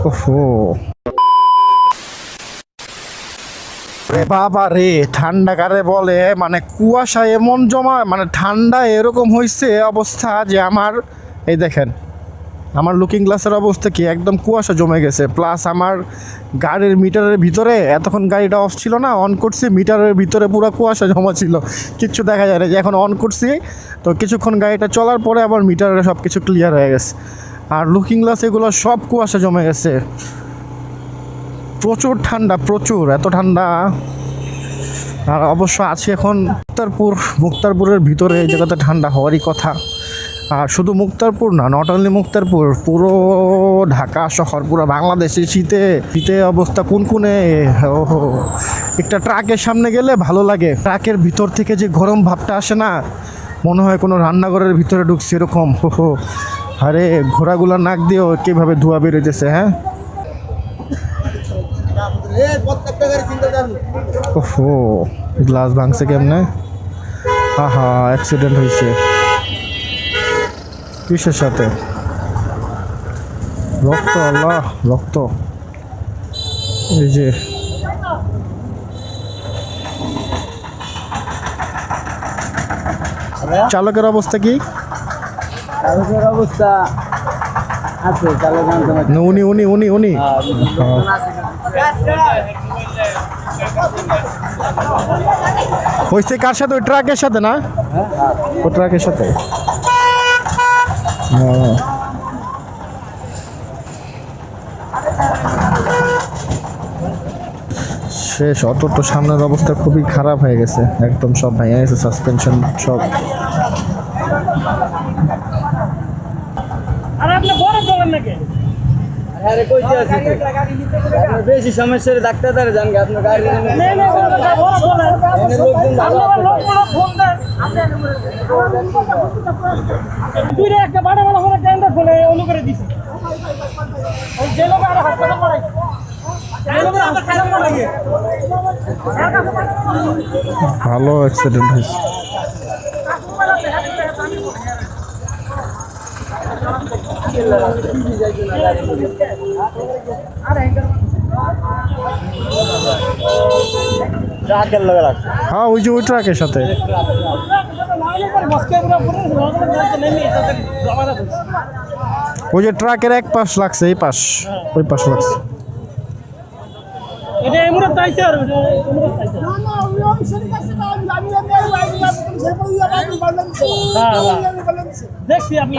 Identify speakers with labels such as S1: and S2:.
S1: ওহো বাবা রে, ঠান্ডা কারে বলে, মানে কুয়াশা এমন জমা, মানে ঠান্ডা এরকম হয়েছে অবস্থা যে আমার এই দেখেন আমার লুকিং গ্লাসের অবস্থা কি, একদম কুয়াশা জমে গেছে। প্লাস আমার গাড়ির মিটারের ভিতরে, এতক্ষণ গাড়িটা অফ ছিল না, অন করছি, মিটারের ভিতরে পুরো কুয়াশা জমা ছিল, কিচ্ছু দেখা যায় না। যে এখন অন করছি তো কিছুক্ষণ গাড়িটা চলার পরে আবার মিটারে সব কিছু ক্লিয়ার হয়ে গেছে। আর লুকিং গ্লাস এগুলো সব কুয়াশা জমে গেছে। প্রচুর ঠান্ডা, প্রচুর, এত ঠান্ডা। আর অবশ্য আছি এখন মুক্তারপুরের ভিতরে, এই জায়গাতে ঠান্ডা হওয়ারই কথা। আর শুধু মুক্তারপুর না, নট অনলি মুক্তারপুর, পুরো ঢাকা শহর, পুরো বাংলাদেশে শীতে শীতে অবস্থা কুনকুনে। ওহো, একটা ট্রাকের সামনে গেলে ভালো লাগে, ট্রাকের ভিতর থেকে যে গরম ভাবটা আসে না, মনে হয় কোনো রান্নাঘরের ভিতরে ঢুকছে এরকম। ওহো, আরে ঘোড়াগুলা নাক দিয়েও কীভাবে ধোঁয়া বেরোতেছে। হ্যাঁ, ওহো, গ্লাস ভাঙছে কেমনে? হা, অ্যাক্সিডেন্ট হয়েছে। কিসের সাথে? রক্ত, আল্লাহ, রক্ত। এই যে চালকের অবস্থা কি?
S2: চালকের অবস্থা আছে,
S1: উনি হয়েছে কার সাথে? ওই ট্রাকের সাথে না? ওই ট্রাকের সাথে। শেষ, অত সামনের অবস্থা খুবই খারাপ হয়ে গেছে, একদম সব ভেঙে গেছে, সাসপেনশন সব।
S2: বেশি সমস্যার ডাক্তার জান আপনার গাড়ি একটা বাড়া বাড়া করে কেন্দ্র খোলে অনু করে দিছি।
S1: ভালো অ্যাক্সিডেন্ট হয়েছে। হ্যাঁ, ওই যে ওই ট্রাকের সাথে। ওই যে ট্রাকের এক পাশ লাগছে, এই পাশ, ওই পাশ লাগছে।
S2: দেখছি আপনি